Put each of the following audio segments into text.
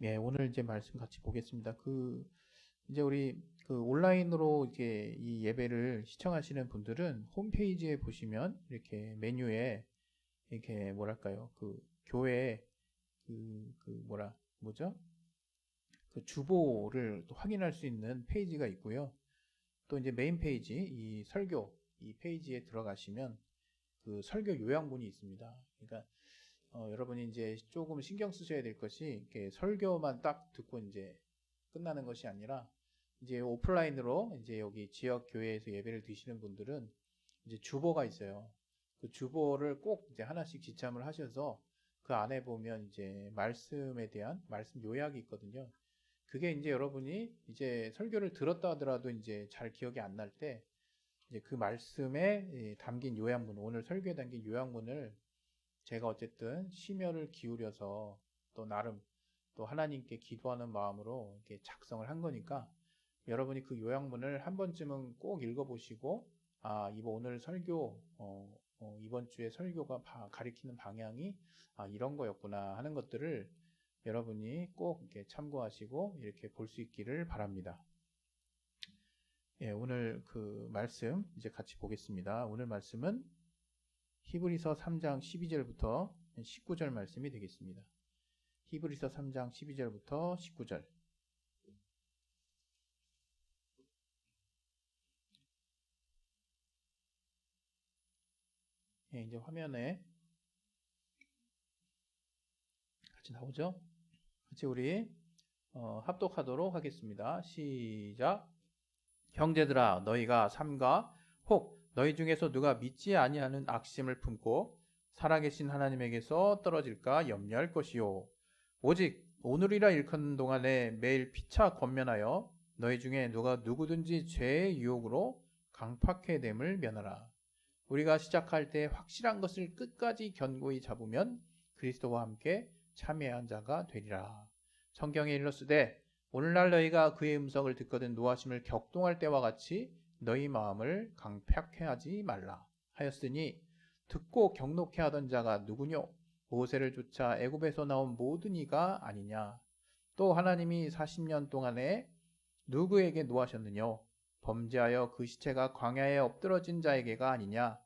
예, 오늘 이제 말씀 같이 보겠습니다. 이제 우리 온라인으로 이제 이 예배를 시청하시는 분들은 홈페이지에 보시면 이렇게 메뉴에 이렇게 뭐랄까요? 교회 뭐죠? 그 주보를 또 확인할 수 있는 페이지가 있고요. 또 이제 메인 페이지, 이 설교, 이 페이지에 들어가시면 그 설교 요약문이 있습니다. 그러니까 여러분이 이제 조금 신경 쓰셔야 될 것이 이렇게 설교만 딱 듣고 이제 끝나는 것이 아니라 이제 오프라인으로 이제 여기 지역 교회에서 예배를 드시는 분들은 이제 주보가 있어요. 그 주보를 꼭 이제 하나씩 지참을 하셔서 그 안에 보면 이제 말씀에 대한 말씀 요약이 있거든요. 그게 이제 여러분이 이제 설교를 들었다 하더라도 이제 잘 기억이 안 날 때 이제 그 말씀에 담긴 요약문, 오늘 설교에 담긴 요약문을 제가 어쨌든 심혈을 기울여서 또 나름 또 하나님께 기도하는 마음으로 이렇게 작성을 한 거니까 여러분이 그 요약문을 한 번쯤은 꼭 읽어보시고 이번 오늘 설교 이번 주에 설교가 가리키는 방향이 이런 거였구나 하는 것들을 여러분이 꼭 이렇게 참고하시고 이렇게 볼 수 있기를 바랍니다. 예, 오늘 그 말씀 이제 같이 보겠습니다. 오늘 말씀은 히브리서 3장 12절부터 19절 말씀이 되겠습니다. 히브리서 3장 12절부터 19절. 예, 이제 화면에 같이 나오죠? 같이 우리 합독하도록 하겠습니다. 시작. 형제들아, 너희가 삼가 혹 너희 중에서 누가 믿지 아니하는 악심을 품고 살아계신 하나님에게서 떨어질까 염려할 것이요. 오직 오늘이라 일컫는 동안에 매일 피차 권면하여 너희 중에 누가 누구든지 죄의 유혹으로 강팍해 됨을 면하라. 우리가 시작할 때 확실한 것을 끝까지 견고히 잡으면 그리스도와 함께 참여한 자가 되리라. 성경에 일렀으되 오늘날 너희가 그의 음성을 듣거든 노하심을 격동할 때와 같이 너희 마음을 강팍해 하지 말라 하였으니 듣고 경록해 하던 자가 누구뇨? 모세를 쫓아 애굽에서 나온 모든 이가 아니냐? 또 하나님이 40년 동안에 누구에게 노하셨느뇨? 범죄하여 그 시체가 광야에 엎드러진 자에게가 아니냐?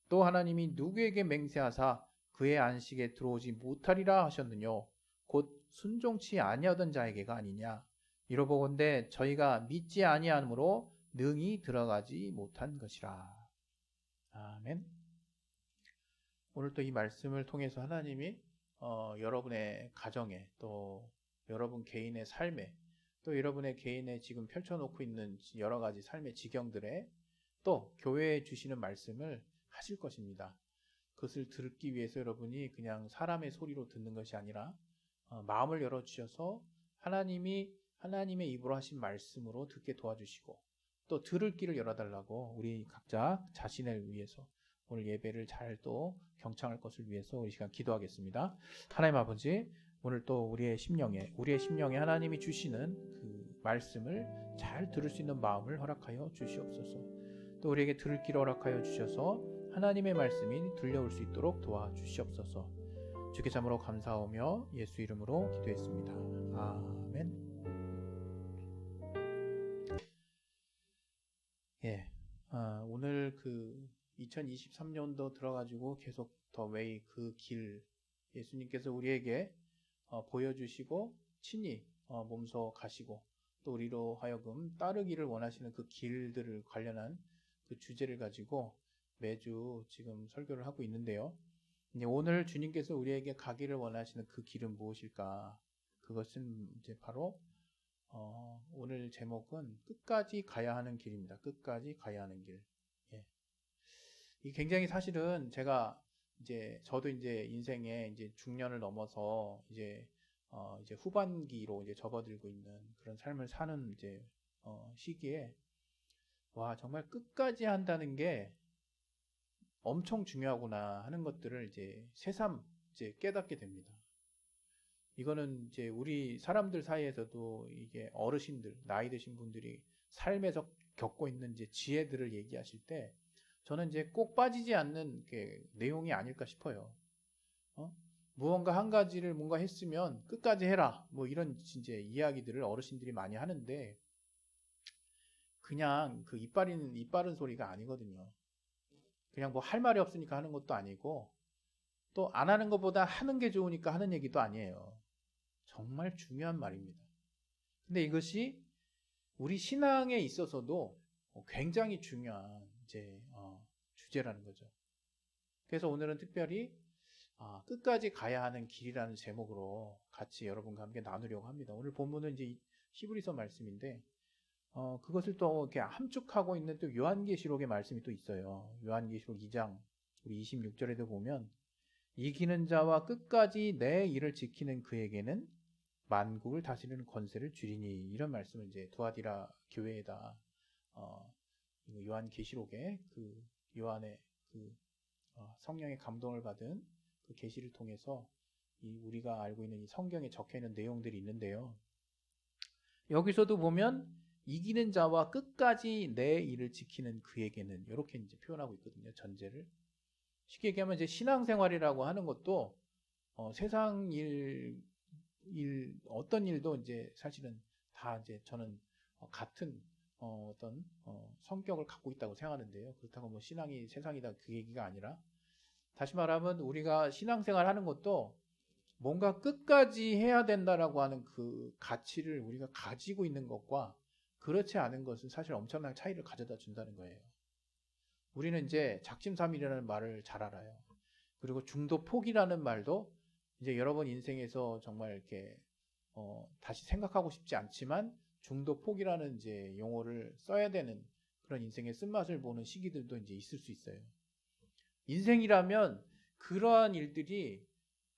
또 하나님이 누구에게 맹세하사 그의 안식에 들어오지 못하리라 하셨느뇨? 곧 순종치 아니하던 자에게가 아니냐? 이로보건대 저희가 믿지 아니함으로 능히 들어가지 못한 것이라. 아멘. 오늘 또 이 말씀을 통해서 하나님이 여러분의 가정에 또 여러분 개인의 삶에 또 여러분의 개인의 지금 펼쳐놓고 있는 여러 가지 삶의 지경들에 또 교회에 주시는 말씀을 하실 것입니다. 그것을 듣기 위해서 여러분이 그냥 사람의 소리로 듣는 것이 아니라 마음을 열어주셔서 하나님의 입으로 하신 말씀으로 듣게 도와주시고 또 들을 길을 열어달라고 우리 각자 자신을 위해서 오늘 예배를 잘 또 경청할 것을 위해서 우리 시간 기도하겠습니다. 하나님 아버지, 오늘 또 우리의 심령에 하나님이 주시는 그 말씀을 잘 들을 수 있는 마음을 허락하여 주시옵소서. 또 우리에게 들을 길을 허락하여 주셔서 하나님의 말씀이 들려올 수 있도록 도와주시옵소서. 주께 참으로 감사하며 예수 이름으로 기도했습니다. 아멘. 예, 오늘 2023년도 들어가지고 계속 더 웨이 그 길 예수님께서 우리에게 보여주시고 친히 몸소 가시고 또 우리로 하여금 따르기를 원하시는 그 길들을 관련한 그 주제를 가지고 매주 지금 설교를 하고 있는데요. 이제 오늘 주님께서 우리에게 가기를 원하시는 그 길은 무엇일까? 그것은 이제 바로 오늘 제목은 끝까지 가야 하는 길입니다. 끝까지 가야 하는 길. 예. 이 굉장히 사실은 저도 이제 인생에 이제 중년을 넘어서 이제 후반기로 이제 접어들고 있는 그런 삶을 사는 이제 시기에 와, 정말 끝까지 한다는 게 엄청 중요하구나 하는 것들을 이제 새삼 이제 깨닫게 됩니다. 이거는 이제 우리 사람들 사이에서도 이게 어르신들, 나이 드신 분들이 삶에서 겪고 있는 이제 지혜들을 얘기하실 때 저는 이제 꼭 빠지지 않는 게 내용이 아닐까 싶어요. 무언가 한 가지를 뭔가 했으면 끝까지 해라. 뭐 이런 이제 이야기들을 어르신들이 많이 하는데 그냥 그 이빨은 소리가 아니거든요. 그냥 뭐 할 말이 없으니까 하는 것도 아니고 또 안 하는 것보다 하는 게 좋으니까 하는 얘기도 아니에요. 정말 중요한 말입니다. 근데 이것이 우리 신앙에 있어서도 굉장히 중요한 이제 주제라는 거죠. 그래서 오늘은 특별히 끝까지 가야 하는 길이라는 제목으로 같이 여러분과 함께 나누려고 합니다. 오늘 본문은 이제 히브리서 말씀인데 그것을 또 이렇게 함축하고 있는 또 요한계시록의 말씀이 또 있어요. 요한계시록 2장 우리 26절에도 보면 이기는 자와 끝까지 내 일을 지키는 그에게는 만국을 다스리는 권세를 주리니 이런 말씀을 이제 두아디라 교회에다 요한계시록의 그 요한의 그 성령의 감동을 받은 그 계시를 통해서 우리가 알고 있는 이 성경에 적혀 있는 내용들이 있는데요. 여기서도 보면 이기는 자와 끝까지 내 일을 지키는 그에게는 이렇게 이제 표현하고 있거든요. 전제를 쉽게 얘기하면 이제 신앙생활이라고 하는 것도 세상 어떤 일도 이제 사실은 다 이제 저는 같은 어떤 성격을 갖고 있다고 생각하는데요. 그렇다고 뭐 신앙이 세상이다 그 얘기가 아니라 다시 말하면 우리가 신앙생활 하는 것도 뭔가 끝까지 해야 된다라고 하는 그 가치를 우리가 가지고 있는 것과 그렇지 않은 것은 사실 엄청난 차이를 가져다 준다는 거예요. 우리는 이제 작심삼일이라는 말을 잘 알아요. 그리고 중도 포기라는 말도 이제 여러분 인생에서 정말 이렇게 다시 생각하고 싶지 않지만 중도 포기라는 이제 용어를 써야 되는 그런 인생의 쓴맛을 보는 시기들도 이제 있을 수 있어요. 인생이라면 그러한 일들이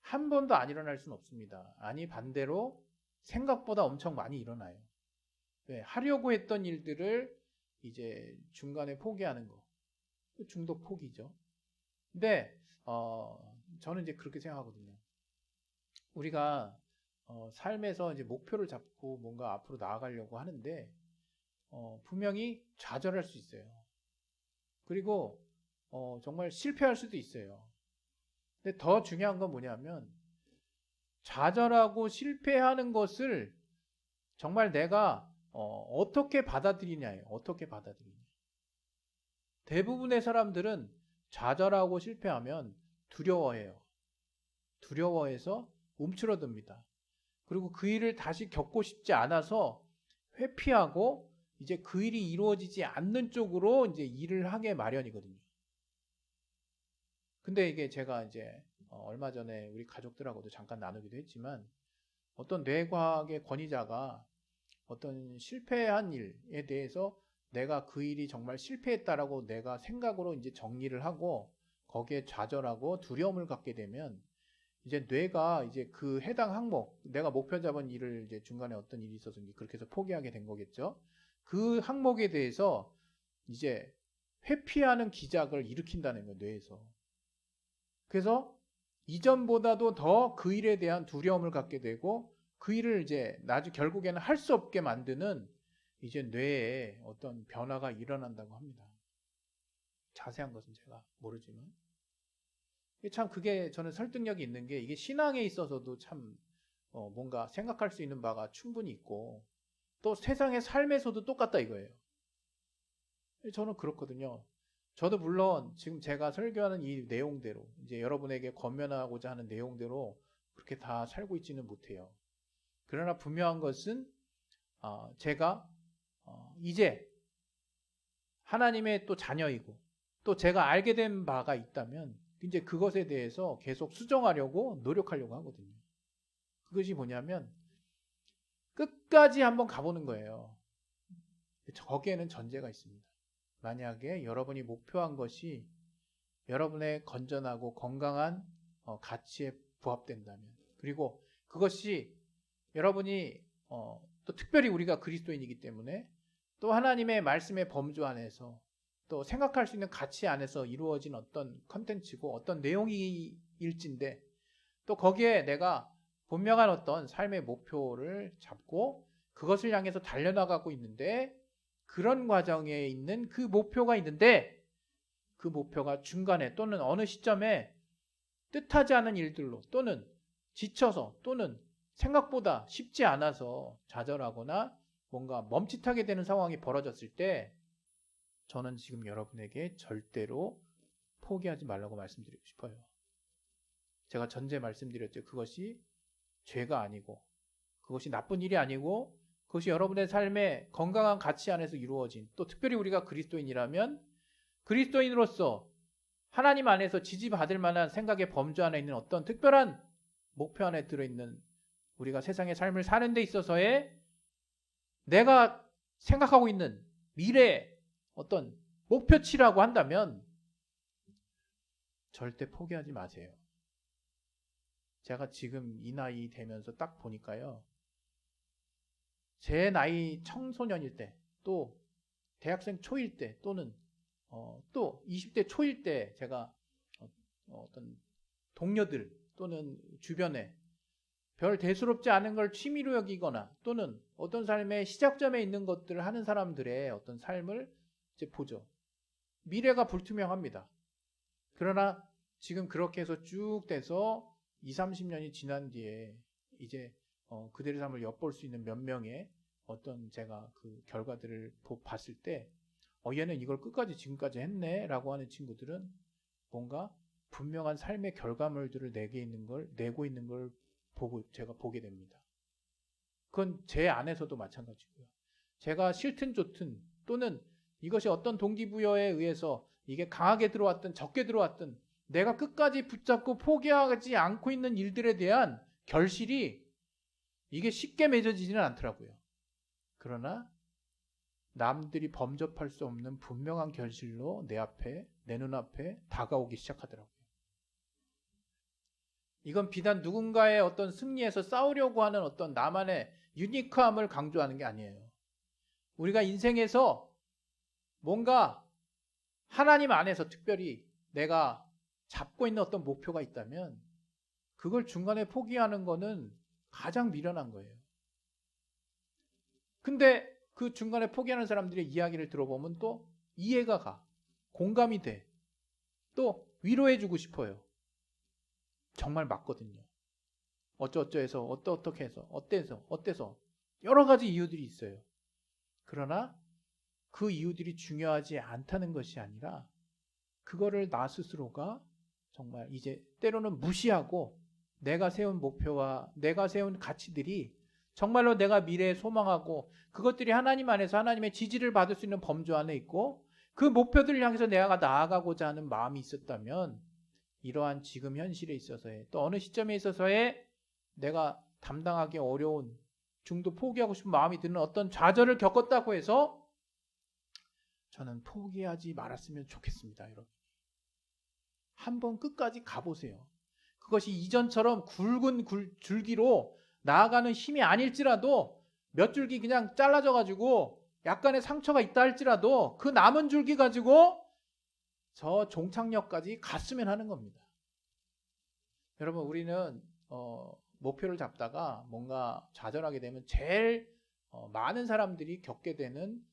한 번도 안 일어날 수는 없습니다. 아니 반대로 생각보다 엄청 많이 일어나요. 네, 하려고 했던 일들을 이제 중간에 포기하는 거. 중도 포기죠. 근데 저는 이제 그렇게 생각하거든요. 우리가 삶에서 이제 목표를 잡고 뭔가 앞으로 나아가려고 하는데 분명히 좌절할 수 있어요. 그리고 정말 실패할 수도 있어요. 근데 더 중요한 건 뭐냐면 좌절하고 실패하는 것을 정말 내가 어떻게 받아들이냐예요. 어떻게 받아들이냐. 대부분의 사람들은 좌절하고 실패하면 두려워해요. 두려워해서 움츠러듭니다. 그리고 그 일을 다시 겪고 싶지 않아서 회피하고 이제 그 일이 이루어지지 않는 쪽으로 이제 일을 하게 마련이거든요. 근데 이게 제가 이제 얼마 전에 우리 가족들하고도 잠깐 나누기도 했지만 어떤 뇌과학의 권위자가 어떤 실패한 일에 대해서 내가 그 일이 정말 실패했다라고 내가 생각으로 이제 정리를 하고 거기에 좌절하고 두려움을 갖게 되면 이제 뇌가 이제 그 해당 항목, 내가 목표 잡은 일을 이제 중간에 어떤 일이 있어서 그렇게 해서 포기하게 된 거겠죠. 그 항목에 대해서 이제 회피하는 기작을 일으킨다는 거예요, 뇌에서. 그래서 이전보다도 더 그 일에 대한 두려움을 갖게 되고 그 일을 이제 결국에는 할 수 없게 만드는 이제 뇌에 어떤 변화가 일어난다고 합니다. 자세한 것은 제가 모르지만. 참 그게 저는 설득력이 있는 게 이게 신앙에 있어서도 참 뭔가 생각할 수 있는 바가 충분히 있고 또 세상의 삶에서도 똑같다 이거예요. 저는 그렇거든요. 저도 물론 지금 제가 설교하는 이 내용대로 이제 여러분에게 권면하고자 하는 내용대로 그렇게 다 살고 있지는 못해요. 그러나 분명한 것은 제가 이제 하나님의 또 자녀이고 또 제가 알게 된 바가 있다면 이제 그것에 대해서 계속 수정하려고 노력하려고 하거든요. 그것이 뭐냐면 끝까지 한번 가보는 거예요. 거기에는 전제가 있습니다. 만약에 여러분이 목표한 것이 여러분의 건전하고 건강한 가치에 부합된다면 그리고 그것이 여러분이 또 특별히 우리가 그리스도인이기 때문에 또 하나님의 말씀의 범주 안에서 또 생각할 수 있는 가치 안에서 이루어진 어떤 컨텐츠고 어떤 내용일진데 또 거기에 내가 분명한 어떤 삶의 목표를 잡고 그것을 향해서 달려나가고 있는데 그런 과정에 있는 그 목표가 있는데 그 목표가 중간에 또는 어느 시점에 뜻하지 않은 일들로 또는 지쳐서 또는 생각보다 쉽지 않아서 좌절하거나 뭔가 멈칫하게 되는 상황이 벌어졌을 때 저는 지금 여러분에게 절대로 포기하지 말라고 말씀드리고 싶어요. 제가 전제 말씀드렸죠. 그것이 죄가 아니고 그것이 나쁜 일이 아니고 그것이 여러분의 삶의 건강한 가치 안에서 이루어진 또 특별히 우리가 그리스도인이라면 그리스도인으로서 하나님 안에서 지지받을 만한 생각의 범주 안에 있는 어떤 특별한 목표 안에 들어있는 우리가 세상의 삶을 사는 데 있어서의 내가 생각하고 있는 미래의 어떤 목표치라고 한다면 절대 포기하지 마세요. 제가 지금 이 나이 되면서 딱 보니까요. 제 나이 청소년일 때, 또 대학생 초일 때, 또는 또 20대 초일 때 제가 어떤 동료들 또는 주변에 별 대수롭지 않은 걸 취미로 여기거나 또는 어떤 삶의 시작점에 있는 것들을 하는 사람들의 어떤 삶을 이제 보죠. 미래가 불투명합니다. 그러나 지금 그렇게 해서 쭉 돼서 20, 30년이 지난 뒤에 이제 그들의 삶을 엿볼 수 있는 몇 명의 어떤 제가 그 결과들을 봤을 때 얘는 이걸 끝까지 지금까지 했네 라고 하는 친구들은 뭔가 분명한 삶의 결과물들을 내고 있는 걸 보고 제가 보게 됩니다. 그건 제 안에서도 마찬가지고요. 제가 싫든 좋든 또는 이것이 어떤 동기부여에 의해서 이게 강하게 들어왔든 적게 들어왔든 내가 끝까지 붙잡고 포기하지 않고 있는 일들에 대한 결실이 이게 쉽게 맺어지지는 않더라고요. 그러나 남들이 범접할 수 없는 분명한 결실로 내 눈앞에 다가오기 시작하더라고요. 이건 비단 누군가의 어떤 승리에서 싸우려고 하는 어떤 나만의 유니크함을 강조하는 게 아니에요. 우리가 인생에서 뭔가 하나님 안에서 특별히 내가 잡고 있는 어떤 목표가 있다면 그걸 중간에 포기하는 거는 가장 미련한 거예요. 근데 그 중간에 포기하는 사람들의 이야기를 들어보면 또 이해가 가. 공감이 돼. 또 위로해주고 싶어요. 정말 맞거든요. 어쩌어쩌해서 어떻게 해서 어때서 여러 가지 이유들이 있어요. 그러나 그 이유들이 중요하지 않다는 것이 아니라 그거를 나 스스로가 정말 이제 때로는 무시하고 내가 세운 목표와 내가 세운 가치들이 정말로 내가 미래에 소망하고 그것들이 하나님 안에서 하나님의 지지를 받을 수 있는 범주 안에 있고 그 목표들을 향해서 내가 나아가고자 하는 마음이 있었다면 이러한 지금 현실에 있어서의 또 어느 시점에 있어서의 내가 담당하기 어려운 중도 포기하고 싶은 마음이 드는 어떤 좌절을 겪었다고 해서 저는 포기하지 말았으면 좋겠습니다. 여러분. 한번 끝까지 가보세요. 그것이 이전처럼 굵은 줄기로 나아가는 힘이 아닐지라도 몇 줄기 그냥 잘라져가지고 약간의 상처가 있다 할지라도 그 남은 줄기 가지고 저 종착역까지 갔으면 하는 겁니다. 여러분 우리는 목표를 잡다가 뭔가 좌절하게 되면 제일 많은 사람들이 겪게 되는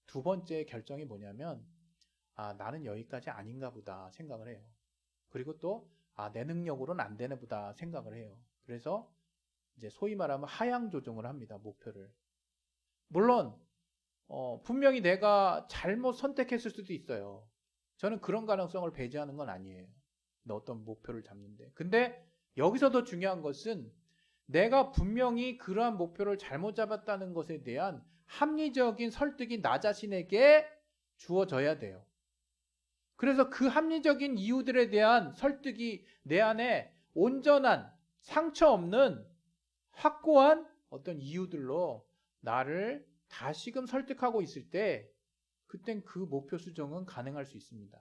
두 번째 결정이 뭐냐면 나는 여기까지 아닌가 보다 생각을 해요. 그리고 또 내 능력으로는 안 되나 보다 생각을 해요. 그래서 이제 소위 말하면 하향 조정을 합니다. 목표를. 물론 분명히 내가 잘못 선택했을 수도 있어요. 저는 그런 가능성을 배제하는 건 아니에요. 어떤 목표를 잡는데. 근데 여기서 더 중요한 것은 내가 분명히 그러한 목표를 잘못 잡았다는 것에 대한 합리적인 설득이 나 자신에게 주어져야 돼요. 그래서 그 합리적인 이유들에 대한 설득이 내 안에 온전한 상처 없는 확고한 어떤 이유들로 나를 다시금 설득하고 있을 때 그땐 그 목표 수정은 가능할 수 있습니다.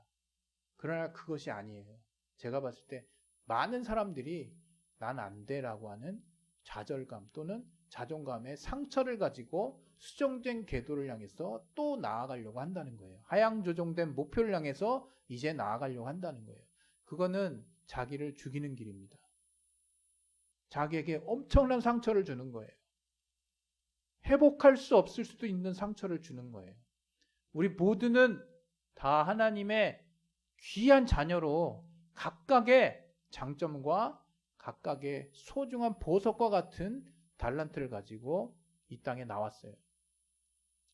그러나 그것이 아니에요. 제가 봤을 때 많은 사람들이 난 안 돼라고 하는 좌절감 또는 자존감의 상처를 가지고 수정된 궤도를 향해서 또 나아가려고 한다는 거예요. 하향 조정된 목표를 향해서 이제 나아가려고 한다는 거예요. 그거는 자기를 죽이는 길입니다. 자기에게 엄청난 상처를 주는 거예요. 회복할 수 없을 수도 있는 상처를 주는 거예요. 우리 모두는 다 하나님의 귀한 자녀로 각각의 장점과 각각의 소중한 보석과 같은 달란트를 가지고 이 땅에 나왔어요.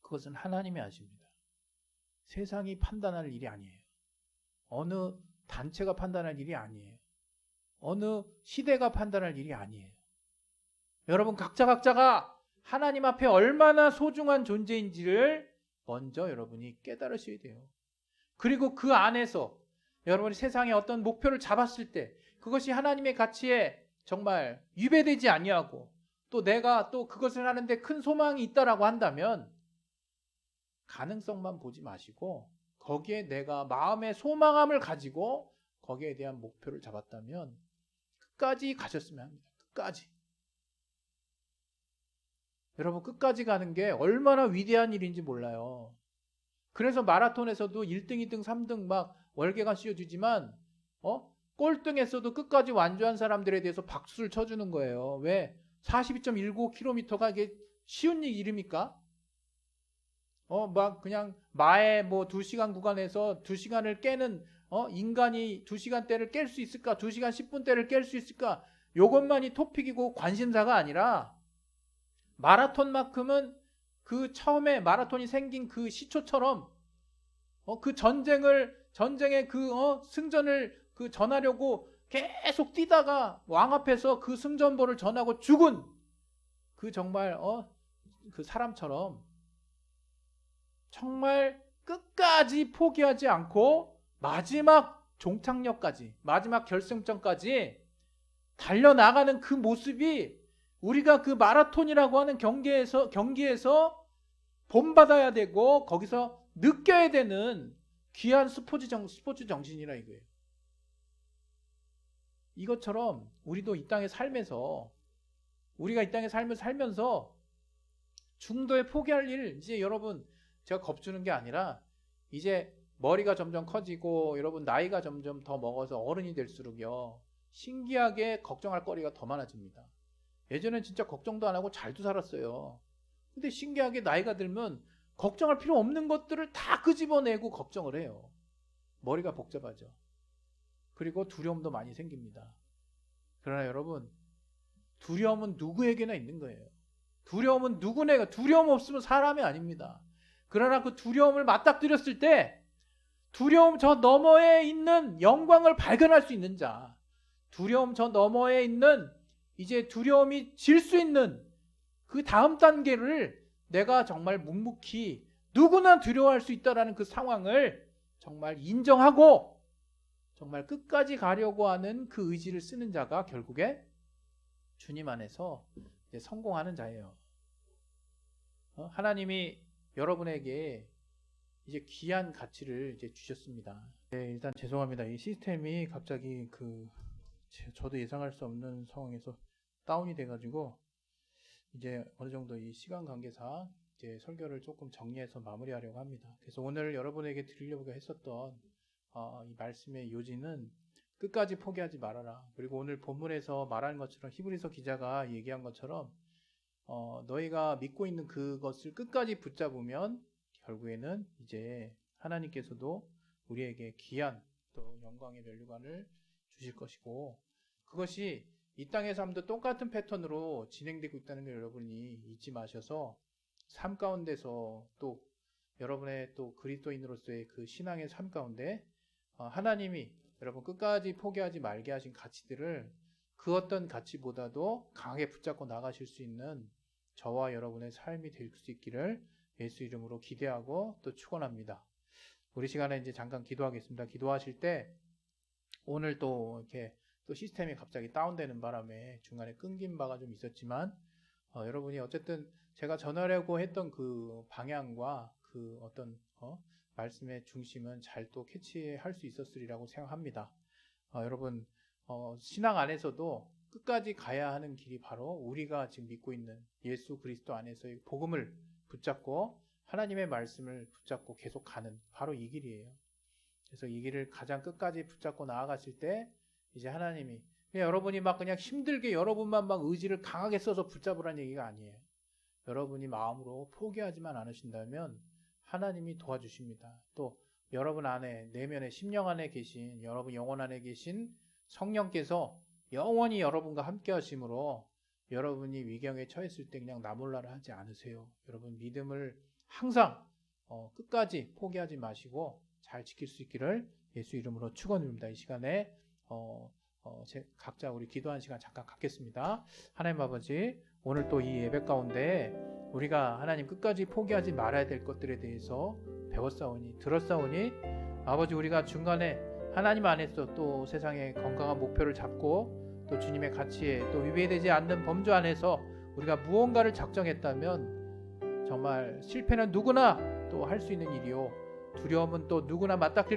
그것은 하나님이 아십니다. 세상이 판단할 일이 아니에요. 어느 단체가 판단할 일이 아니에요. 어느 시대가 판단할 일이 아니에요. 여러분 각자가 하나님 앞에 얼마나 소중한 존재인지를 먼저 여러분이 깨달으셔야 돼요. 그리고 그 안에서 여러분이 세상에 어떤 목표를 잡았을 때 그것이 하나님의 가치에 정말 위배되지 아니하고 또 내가 또 그것을 하는데 큰 소망이 있다라고 한다면 가능성만 보지 마시고 거기에 내가 마음의 소망함을 가지고 거기에 대한 목표를 잡았다면 끝까지 가셨으면 합니다. 끝까지. 여러분 끝까지 가는 게 얼마나 위대한 일인지 몰라요. 그래서 마라톤에서도 1등, 2등, 3등 막 월계가 씌워주지만 꼴등에서도 끝까지 완주한 사람들에 대해서 박수를 쳐주는 거예요. 왜? 42.19km가 이게 쉬운 일입니까? 막 그냥 마에 뭐 2시간 구간에서 2시간을 깨는 인간이 2시간대를 깰 수 있을까? 2시간 10분대를 깰 수 있을까? 요것만이 토픽이고 관심사가 아니라 마라톤만큼은 그 처음에 마라톤이 생긴 그 시초처럼 그 전쟁의 그 승전을 그 전하려고 계속 뛰다가 왕 앞에서 그 승전보를 전하고 죽은 그 정말 그 사람처럼 정말 끝까지 포기하지 않고 마지막 종착역까지 마지막 결승점까지 달려나가는 그 모습이 우리가 그 마라톤이라고 하는 경기에서 본받아야 되고 거기서 느껴야 되는 귀한 스포츠 정신이라 이거예요. 이것처럼 우리도 이 땅에 살면서 우리가 이 땅에 살면서 중도에 포기할 일 이제 여러분 제가 겁주는 게 아니라 이제 머리가 점점 커지고 여러분 나이가 점점 더 먹어서 어른이 될수록요 신기하게 걱정할 거리가 더 많아집니다. 예전엔 진짜 걱정도 안 하고 잘도 살았어요. 근데 신기하게 나이가 들면 걱정할 필요 없는 것들을 다 끄집어내고 걱정을 해요. 머리가 복잡하죠. 그리고 두려움도 많이 생깁니다. 그러나 여러분 두려움은 누구에게나 있는 거예요. 두려움은 누구나 두려움 없으면 사람이 아닙니다. 그러나 그 두려움을 맞닥뜨렸을 때 두려움 저 너머에 있는 영광을 발견할 수 있는 자, 두려움 저 너머에 있는 이제 두려움이 질 수 있는 그 다음 단계를 내가 정말 묵묵히 누구나 두려워할 수 있다라는 그 상황을 정말 인정하고 정말 끝까지 가려고 하는 그 의지를 쓰는 자가 결국에 주님 안에서 이제 성공하는 자예요. 하나님이 여러분에게 이제 귀한 가치를 이제 주셨습니다. 네, 일단 죄송합니다. 이 시스템이 갑자기 저도 예상할 수 없는 상황에서 다운이 돼가지고 이제 어느 정도 이 시간 관계상 이제 설교를 조금 정리해서 마무리하려고 합니다. 그래서 오늘 여러분에게 드리려고 했었던 이 말씀의 요지는 끝까지 포기하지 말아라. 그리고 오늘 본문에서 말하는 것처럼 히브리서 기자가 얘기한 것처럼 너희가 믿고 있는 그것을 끝까지 붙잡으면 결국에는 이제 하나님께서도 우리에게 귀한 또 영광의 면류관을 주실 것이고 그것이 이 땅의 삶도 똑같은 패턴으로 진행되고 있다는 걸 여러분이 잊지 마셔서 삶 가운데서 또 여러분의 또 그리스도인으로서의 그 신앙의 삶 가운데 하나님이 여러분 끝까지 포기하지 말게 하신 가치들을 그 어떤 가치보다도 강하게 붙잡고 나가실 수 있는 저와 여러분의 삶이 될 수 있기를 예수 이름으로 기대하고 또 축원합니다. 우리 시간에 이제 잠깐 기도하겠습니다. 기도하실 때 오늘 또 이렇게 또 시스템이 갑자기 다운되는 바람에 중간에 끊긴 바가 좀 있었지만 여러분이 어쨌든 제가 전하려고 했던 그 방향과 그 어떤 말씀의 중심은 잘 또 캐치할 수 있었으리라고 생각합니다. 여러분 신앙 안에서도 끝까지 가야 하는 길이 바로 우리가 지금 믿고 있는 예수 그리스도 안에서의 복음을 붙잡고 하나님의 말씀을 붙잡고 계속 가는 바로 이 길이에요. 그래서 이 길을 가장 끝까지 붙잡고 나아갔을 때 이제 하나님이 그냥 여러분이 막 그냥 힘들게 여러분만 막 의지를 강하게 써서 붙잡으라는 얘기가 아니에요. 여러분이 마음으로 포기하지만 않으신다면 하나님이 도와주십니다. 또 여러분 안에 내면의 심령 안에 계신 여러분 영혼 안에 계신 성령께서 영원히 여러분과 함께 하심으로 여러분이 위경에 처했을 때 그냥 나 몰라라 하지 않으세요. 여러분 믿음을 항상 끝까지 포기하지 마시고 잘 지킬 수 있기를 예수 이름으로 축원드립니다. 이 시간에 각자 우리 기도하는 시간 잠깐 갖겠습니다. 하나님 아버지, 오늘 또 이 예배 가운데 우리가 하나님 끝까지 포기하지 말아야 될 것들에 대해서 배웠사오니 들었사오니 아버지, 우리가 중간에 하나님 안에서 또 세상의 건강한 목표를 잡고 또 주님의 가치에 또 위배되지 않는 범주 안에서 우리가 무언가를 작정했다면 정말 실패는 누구나 또 할 수 있는 일이요, 두려움은 또 누구나 맞닥뜨릴